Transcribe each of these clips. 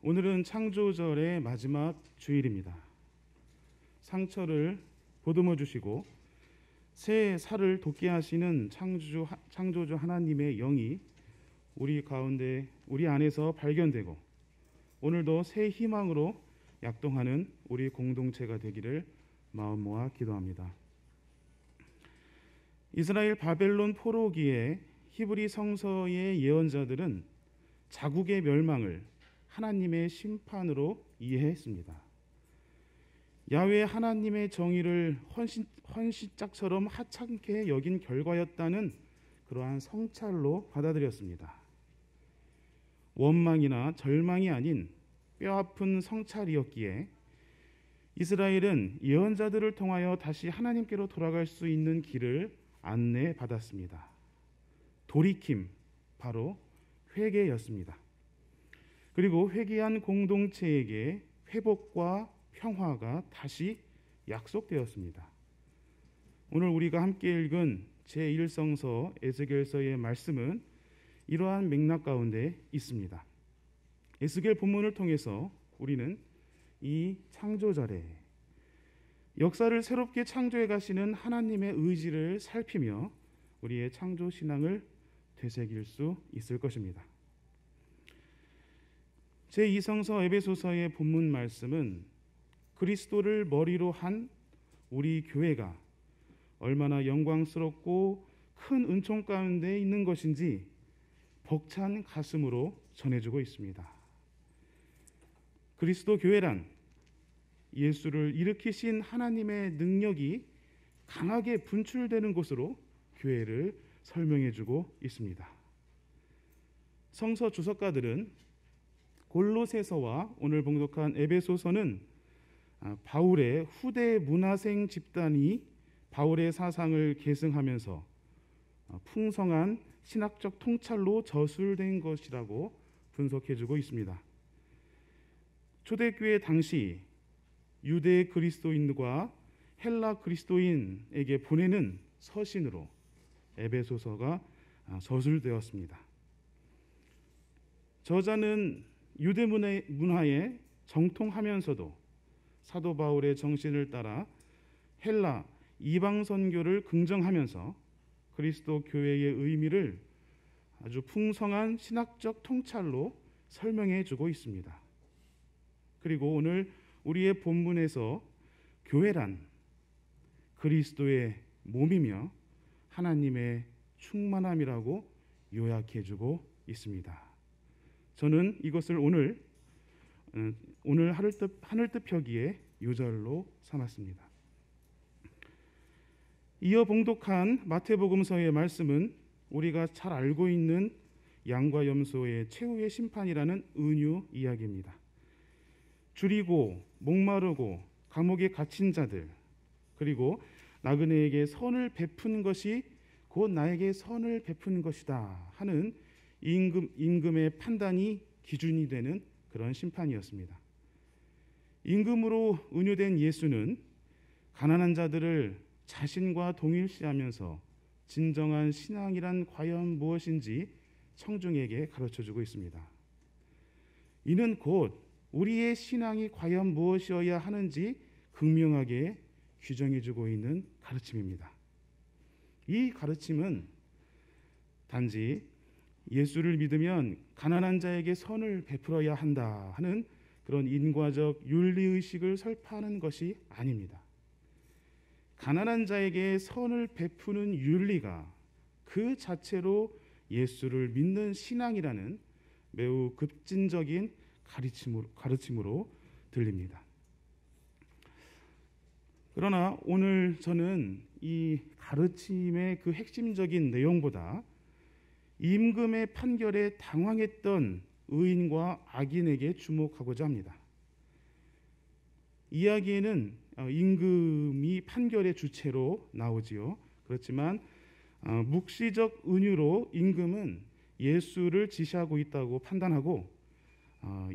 오늘은 창조절의 마지막 주일입니다. 상처를 보듬어 주시고 새 살을 돋게 하시는 창조주 하나님의 영이 우리 가운데, 우리 안에서 발견되고 오늘도 새 희망으로 약동하는 우리 공동체가 되기를 마음 모아 기도합니다. 이스라엘 바벨론 포로기에 히브리 성서의 예언자들은 자국의 멸망을 하나님의 심판으로 이해했습니다. 야훼 하나님의 정의를 헌신짝처럼 하찮게 여긴 결과였다는 그러한 성찰로 받아들였습니다. 원망이나 절망이 아닌 뼈아픈 성찰이었기에 이스라엘은 예언자들을 통하여 다시 하나님께로 돌아갈 수 있는 길을 안내받았습니다. 돌이킴, 바로 회개였습니다. 그리고 회개한 공동체에게 회복과 평화가 다시 약속되었습니다. 오늘 우리가 함께 읽은 제1성서 에스겔서의 말씀은 이러한 맥락 가운데 있습니다. 에스겔 본문을 통해서 우리는 이 창조절에 역사를 새롭게 창조해 가시는 하나님의 의지를 살피며 우리의 창조 신앙을 되새길 수 있을 것입니다. 제2성서 에베소서의 본문 말씀은 그리스도를 머리로 한 우리 교회가 얼마나 영광스럽고 큰 은총 가운데 있는 것인지 벅찬 가슴으로 전해주고 있습니다. 그리스도 교회란 예수를 일으키신 하나님의 능력이 강하게 분출되는 곳으로 교회를 설명해주고 있습니다. 성서 주석가들은 골로새서와 오늘 봉독한 에베소서는 바울의 후대 문화생 집단이 바울의 사상을 계승하면서 풍성한 신학적 통찰로 저술된 것이라고 분석해주고 있습니다. 초대교회 당시 유대 그리스도인과 헬라 그리스도인에게 보내는 서신으로 에베소서가 저술되었습니다. 저자는 유대 문화에 정통하면서도 사도 바울의 정신을 따라 헬라 이방 선교를 긍정하면서 그리스도 교회의 의미를 아주 풍성한 신학적 통찰로 설명해 주고 있습니다. 그리고 오늘 우리의 본문에서 교회란 그리스도의 몸이며 하나님의 충만함이라고 요약해 주고 있습니다. 저는 이것을 오늘 하늘뜻 펴기의 요절로 삼았습니다. 이어 봉독한 마태복음서의 말씀은 우리가 잘 알고 있는 양과 염소의 최후의 심판이라는 은유 이야기입니다. 줄이고 목마르고 감옥에 갇힌 자들, 그리고 나그네에게 선을 베푼 것이 곧 나에게 선을 베푼 것이다 하는 임금의 판단이 기준이 되는 그런 심판이었습니다. 임금으로 은유된 예수는 가난한 자들을 자신과 동일시하면서 진정한 신앙이란 과연 무엇인지 청중에게 가르쳐주고 있습니다. 이는 곧 우리의 신앙이 과연 무엇이어야 하는지 극명하게 규정해주고 있는 가르침입니다. 이 가르침은 단지 예수를 믿으면 가난한 자에게 선을 베풀어야 한다 하는 그런 인과적 윤리의식을 설파하는 것이 아닙니다. 가난한 자에게 선을 베푸는 윤리가 그 자체로 예수를 믿는 신앙이라는 매우 급진적인 가르침으로 들립니다. 그러나 오늘 저는 이 가르침의 그 핵심적인 내용보다 임금의 판결에 당황했던 의인과 악인에게 주목하고자 합니다. 이야기에는 임금이 판결의 주체로 나오지요. 그렇지만 묵시적 은유로 임금은 예수를 지시하고 있다고 판단하고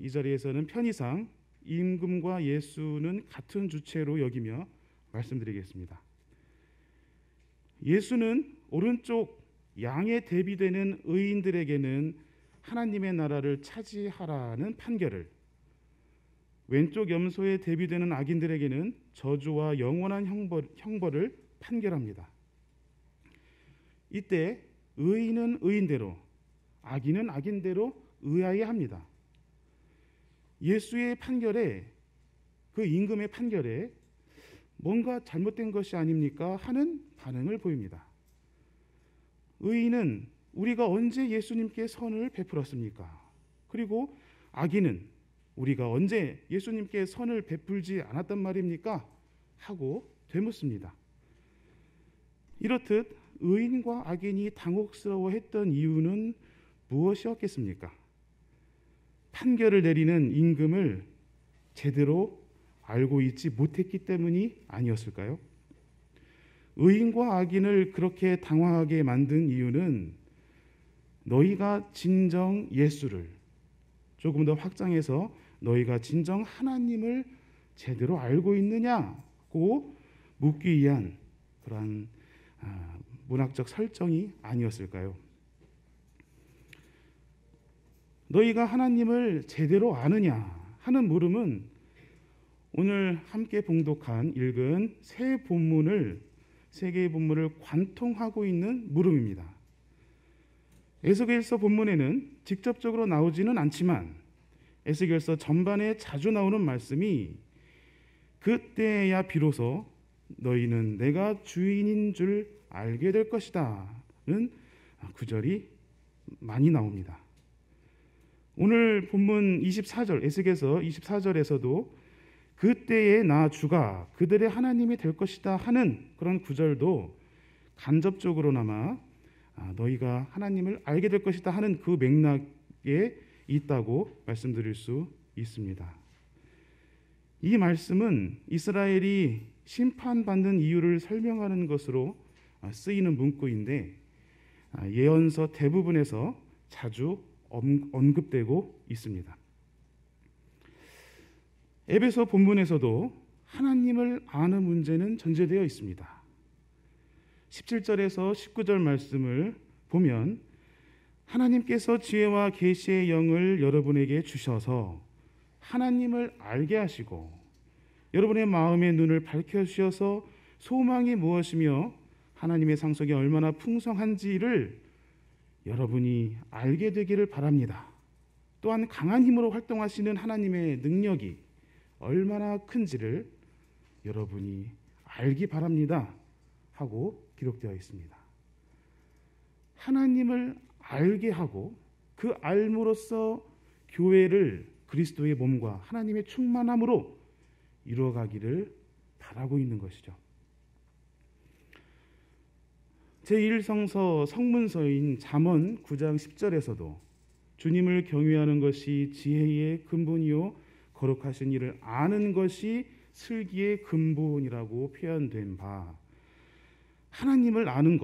이 자리에서는 편의상 임금과 예수는 같은 주체로 여기며 말씀드리겠습니다. 예수는 오른쪽 양에 대비되는 의인들에게는 하나님의 나라를 차지하라는 판결을, 왼쪽 염소에 대비되는 악인들에게는 저주와 영원한 형벌을 판결합니다. 이때 의인은 의인대로, 악인은 악인대로 의하여야 합니다. 예수의 판결에, 그 임금의 판결에 뭔가 잘못된 것이 아닙니까? 하는 반응을 보입니다. 의인은 우리가 언제 예수님께 선을 베풀었습니까? 그리고 악인은 우리가 언제 예수님께 선을 베풀지 않았단 말입니까? 하고 되묻습니다. 이렇듯 의인과 악인이 당혹스러워했던 이유는 무엇이었겠습니까? 판결을 내리는 임금을 제대로 알고 있지 못했기 때문이 아니었을까요? 의인과 악인을 그렇게 당황하게 만든 이유는 너희가 진정 예수를, 조금 더 확장해서 너희가 진정 하나님을 제대로 알고 있느냐고 묻기 위한 그러한 문학적 설정이 아니었을까요? 너희가 하나님을 제대로 아느냐 하는 물음은 오늘 함께 봉독한 읽은 세 개의 본문을 관통하고 있는 물음입니다. 에스겔서 본문에는 직접적으로 나오지는 않지만 에스겔서 전반에 자주 나오는 말씀이 그때야 비로소 너희는 내가 주인인 줄 알게 될 것이다는 구절이 많이 나옵니다. 오늘 본문 24절, 에스겔서 24절에서도 그때에 나 주가 그들의 하나님이 될 것이다 하는 그런 구절도 간접적으로나마 너희가 하나님을 알게 될 것이다 하는 그 맥락에 있다고 말씀드릴 수 있습니다. 이 말씀은 이스라엘이 심판받는 이유를 설명하는 것으로 쓰이는 문구인데 예언서 대부분에서 자주 언급되고 있습니다. 에베소 본문에서도 하나님을 아는 문제는 전제되어 있습니다. 17절에서 19절 말씀을 보면 하나님께서 지혜와 계시의 영을 여러분에게 주셔서 하나님을 알게 하시고 여러분의 마음의 눈을 밝혀주셔서 소망이 무엇이며 하나님의 상속이 얼마나 풍성한지를 여러분이 알게 되기를 바랍니다. 또한 강한 힘으로 활동하시는 하나님의 능력이 얼마나 큰지를 여러분이 알기 바랍니다 하고 기록되어 있습니다. 하나님을 알게 하고 그 알므로써 교회를 그리스도의 몸과 하나님의 충만함으로 이루어가기를 바라고 있는 것이죠. 제1성서 성문서인 잠언 9장 10절에서도 주님을 경외하는 것이 지혜의 근본이요 거룩하신 이를 아는 것이 슬기의 근본이라고 표현된 바, 하나님을 아는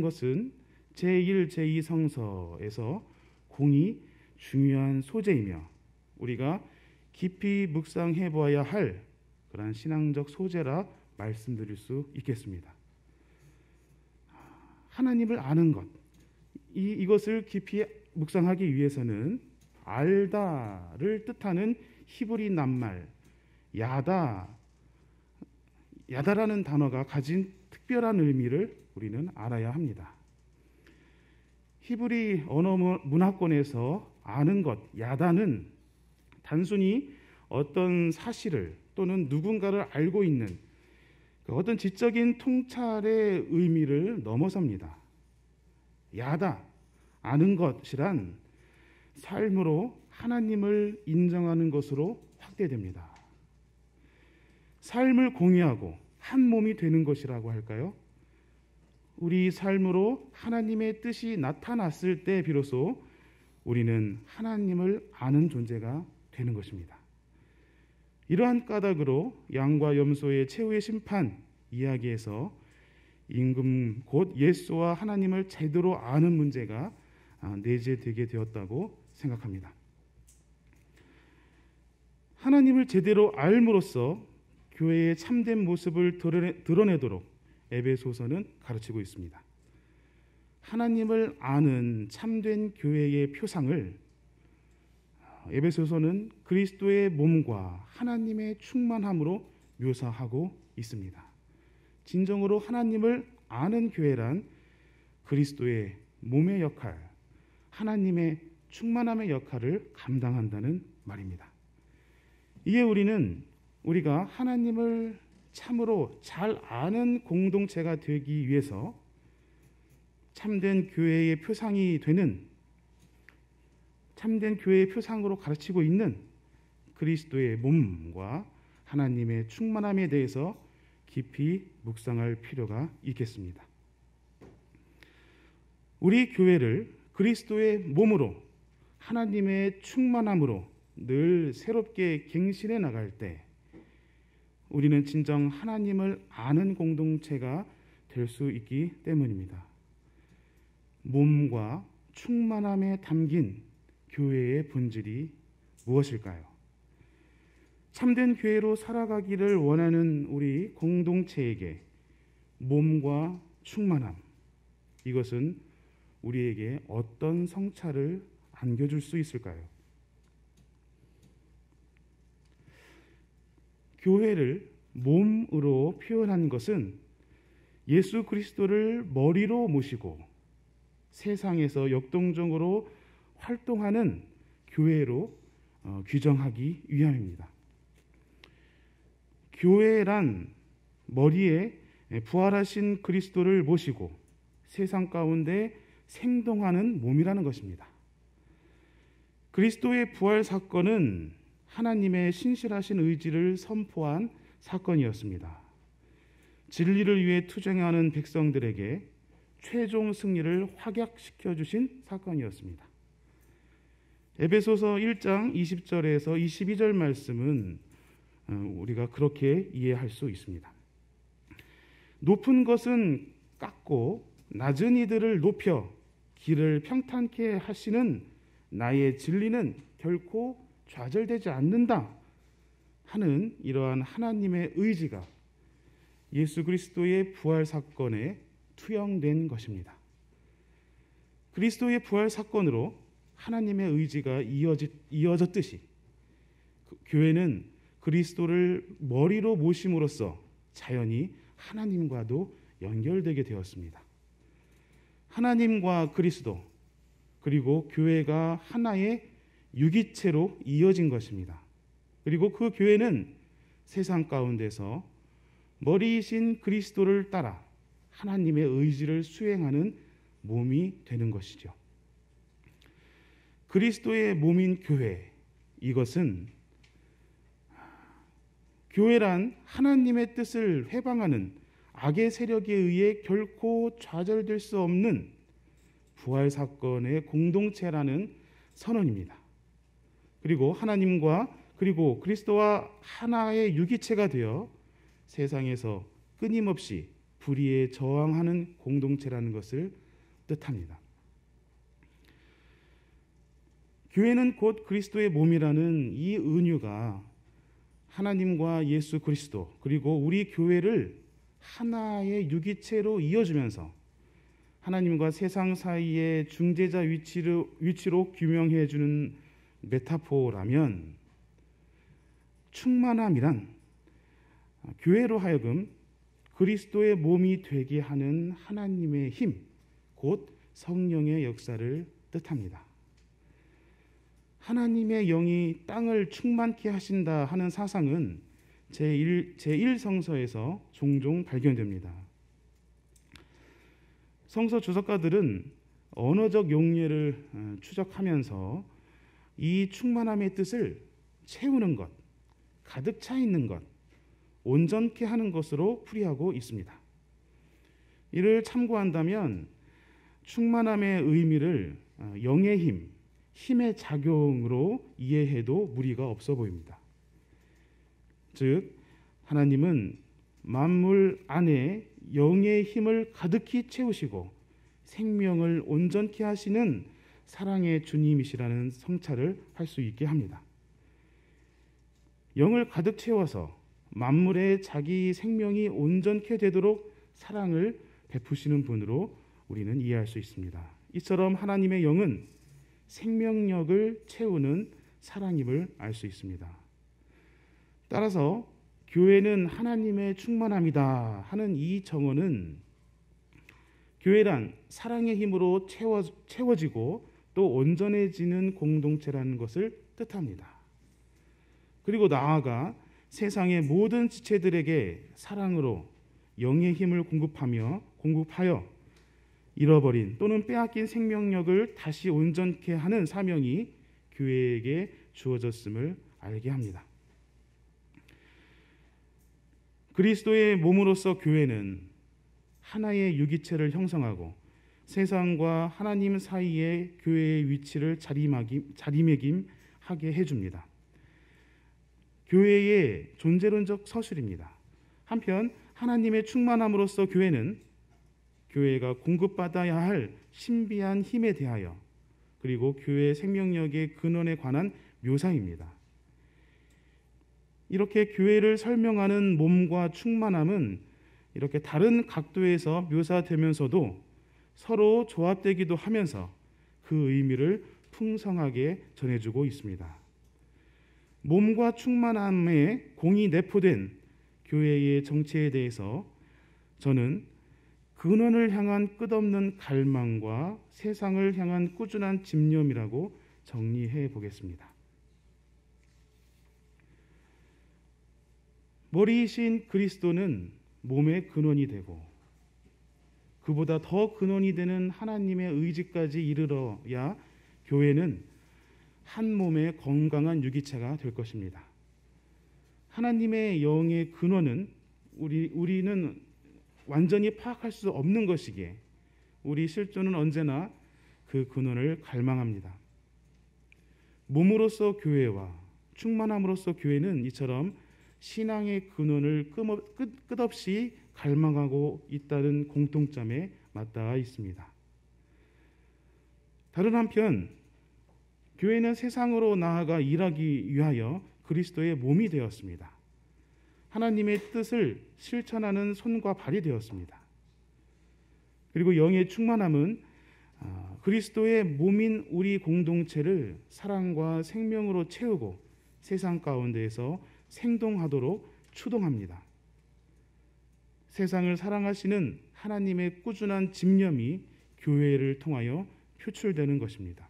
것은 제1, 제2성서에서 공히 중요한 소재이며 우리가 깊이 묵상해 보아야 할 그러한 신앙적 소재라 말씀드릴 수 있겠습니다. 하나님을 아는 것, 이것을 깊이 묵상하기 위해서는 알다를 뜻하는 히브리 낱말 야다라는 단어가 가진 특별한 의미를 우리는 알아야 합니다. 히브리 언어 문화권에서 아는 것, 야다는 단순히 어떤 사실을 또는 누군가를 알고 있는 어떤 지적인 통찰의 의미를 넘어섭니다. 야다, 아는 것이란 삶으로 하나님을 인정하는 것으로 확대됩니다. 삶을 공유하고 한 몸이 되는 것이라고 할까요? 우리 삶으로 하나님의 뜻이 나타났을 때 비로소 우리는 하나님을 아는 존재가 되는 것입니다. 이러한 까닭으로 양과 염소의 최후의 심판 이야기에서 임금 곧 예수와 하나님을 제대로 아는 문제가 내재되게 되었다고 생각합니다. 하나님을 제대로 알므로써 교회의 참된 모습을 드러내도록 에베소서는 가르치고 있습니다. 하나님을 아는 참된 교회의 표상을 에베소서는 그리스도의 몸과 하나님의 충만함으로 묘사하고 있습니다. 진정으로 하나님을 아는 교회란 그리스도의 몸의 역할, 하나님의 충만함의 역할을 감당한다는 말입니다. 이에 우리가 하나님을 참으로 잘 아는 공동체가 되기 위해서 참된 교회의 표상이 되는, 참된 교회의 표상으로 가르치고 있는 그리스도의 몸과 하나님의 충만함에 대해서 깊이 묵상할 필요가 있겠습니다. 우리 교회를 그리스도의 몸으로 하나님의 충만함으로 늘 새롭게 갱신해 나갈 때 우리는 진정 하나님을 아는 공동체가 될 수 있기 때문입니다. 몸과 충만함에 담긴 교회의 본질이 무엇일까요? 참된 교회로 살아가기를 원하는 우리 공동체에게 몸과 충만함, 이것은 우리에게 어떤 성찰을 안겨줄 수 있을까요? 교회를 몸으로 표현한 것은 예수 그리스도를 머리로 모시고 세상에서 역동적으로 활동하는 교회로 규정하기 위함입니다. 교회란 머리에 부활하신 그리스도를 모시고 세상 가운데 생동하는 몸이라는 것입니다. 그리스도의 부활 사건은 하나님의 신실하신 의지를 선포한 사건이었습니다. 진리를 위해 투쟁하는 백성들에게 최종 승리를 확약시켜 주신 사건이었습니다. 에베소서 1장 20절에서 22절 말씀은 우리가 그렇게 이해할 수 있습니다. 높은 것은 깎고 낮은 이들을 높여 길을 평탄케 하시는 나의 진리는 결코 좌절되지 않는다 하는 이러한 하나님의 의지가 예수 그리스도의 부활 사건에 투영된 것입니다. 그리스도의 부활 사건으로 하나님의 의지가 이어졌듯이 교회는 그리스도를 머리로 모심으로써 자연히 하나님과도 연결되게 되었습니다. 하나님과 그리스도 그리고 교회가 하나의 유기체로 이어진 것입니다. 그리고 그 교회는 세상 가운데서 머리이신 그리스도를 따라 하나님의 의지를 수행하는 몸이 되는 것이죠. 그리스도의 몸인 교회, 이것은 교회란 하나님의 뜻을 회방하는 악의 세력에 의해 결코 좌절될 수 없는 부활 사건의 공동체라는 선언입니다. 그리고 하나님과 그리고 그리스도와 하나의 유기체가 되어 세상에서 끊임없이 불의에 저항하는 공동체라는 것을 뜻합니다. 교회는 곧 그리스도의 몸이라는 이 은유가 하나님과 예수 그리스도 그리고 우리 교회를 하나의 유기체로 이어주면서 하나님과 세상 사이의 중재자 위치로 규명해 주는 메타포라면, 충만함이란 교회로 하여금 그리스도의 몸이 되게 하는 하나님의 힘, 곧 성령의 역사를 뜻합니다. 하나님의 영이 땅을 충만케 하신다 하는 사상은 제1성서에서 종종 발견됩니다. 성서 주석가들은 언어적 용례를 추적하면서 이 충만함의 뜻을 채우는 것, 가득 차 있는 것, 온전케 하는 것으로 풀이하고 있습니다. 이를 참고한다면 충만함의 의미를 영의 힘, 힘의 작용으로 이해해도 무리가 없어 보입니다. 즉, 하나님은 만물 안에 영의 힘을 가득히 채우시고 생명을 온전케 하시는 사랑의 주님이시라는 성찰을 할 수 있게 합니다. 영을 가득 채워서 만물에 자기 생명이 온전케 되도록 사랑을 베푸시는 분으로 우리는 이해할 수 있습니다. 이처럼 하나님의 영은 생명력을 채우는 사랑임을 알 수 있습니다. 따라서 교회는 하나님의 충만함이다 하는 이 정언은 교회란 사랑의 힘으로 채워지고 또 온전해지는 공동체라는 것을 뜻합니다. 그리고 나아가 세상의 모든 지체들에게 사랑으로 영의 힘을 공급하여 잃어버린 또는 빼앗긴 생명력을 다시 온전케 하는 사명이 교회에게 주어졌음을 알게 합니다. 그리스도의 몸으로서 교회는 하나의 유기체를 형성하고 세상과 하나님 사이에 교회의 위치를 자리매김하게 해줍니다. 교회의 존재론적 서술입니다. 한편 하나님의 충만함으로써 교회가 공급받아야 할 신비한 힘에 대하여 그리고 교회의 생명력의 근원에 관한 묘사입니다. 이렇게 교회를 설명하는 몸과 충만함은 이렇게 다른 각도에서 묘사되면서도 서로 조합되기도 하면서 그 의미를 풍성하게 전해주고 있습니다. 몸과 충만함에 공이 내포된 교회의 정체에 대해서 저는 근원을 향한 끝없는 갈망과 세상을 향한 꾸준한 집념이라고 정리해 보겠습니다. 머리이신 그리스도는 몸의 근원이 되고 그보다 더 근원이 되는 하나님의 의지까지 이르러야 교회는 한 몸의 건강한 유기체가 될 것입니다. 하나님의 영의 근원은 우리는 완전히 파악할 수 없는 것이기에 우리 실존은 언제나 그 근원을 갈망합니다. 몸으로서 교회와 충만함으로써 교회는 이처럼 신앙의 근원을 끝없이 갈망하고 있다는 공통점에 맞닿아 있습니다. 다른 한편 교회는 세상으로 나아가 일하기 위하여 그리스도의 몸이 되었습니다. 하나님의 뜻을 실천하는 손과 발이 되었습니다. 그리고 영의 충만함은 그리스도의 몸인 우리 공동체를 사랑과 생명으로 채우고 세상 가운데에서 생동하도록 추동합니다. 세상을 사랑하시는 하나님의 꾸준한 집념이 교회를 통하여 표출되는 것입니다.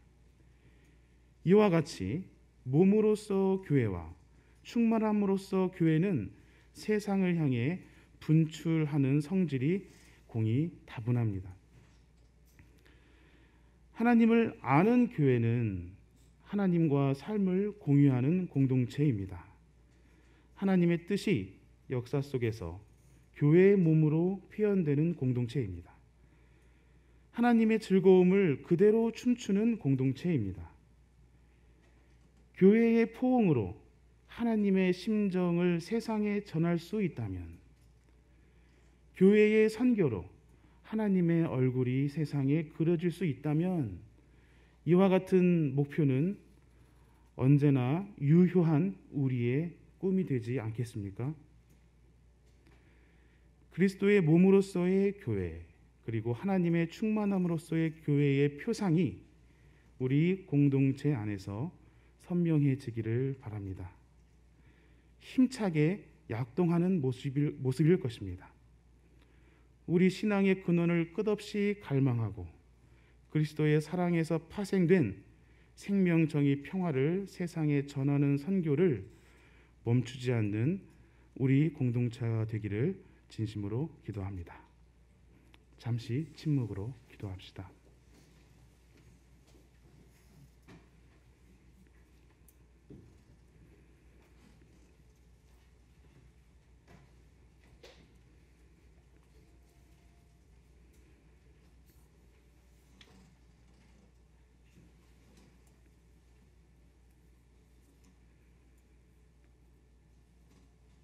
이와 같이 몸으로서 교회와 충만함으로써 교회는 세상을 향해 분출하는 성질이 공이 다분합니다. 하나님을 아는 교회는 하나님과 삶을 공유하는 공동체입니다. 하나님의 뜻이 역사 속에서 교회의 몸으로 표현되는 공동체입니다. 하나님의 즐거움을 그대로 춤추는 공동체입니다. 교회의 포옹으로 하나님의 심정을 세상에 전할 수 있다면, 교회의 선교로 하나님의 얼굴이 세상에 그려질 수 있다면 이와 같은 목표는 언제나 유효한 우리의 꿈이 되지 않겠습니까? 그리스도의 몸으로서의 교회, 그리고 하나님의 충만함으로서의 교회의 표상이 우리 공동체 안에서 선명해지기를 바랍니다. 힘차게 약동하는 모습일 것입니다. 우리 신앙의 근원을 끝없이 갈망하고 그리스도의 사랑에서 파생된 생명정의 평화를 세상에 전하는 선교를 멈추지 않는 우리 공동체가 되기를 진심으로 기도합니다. 잠시 침묵으로 기도합시다.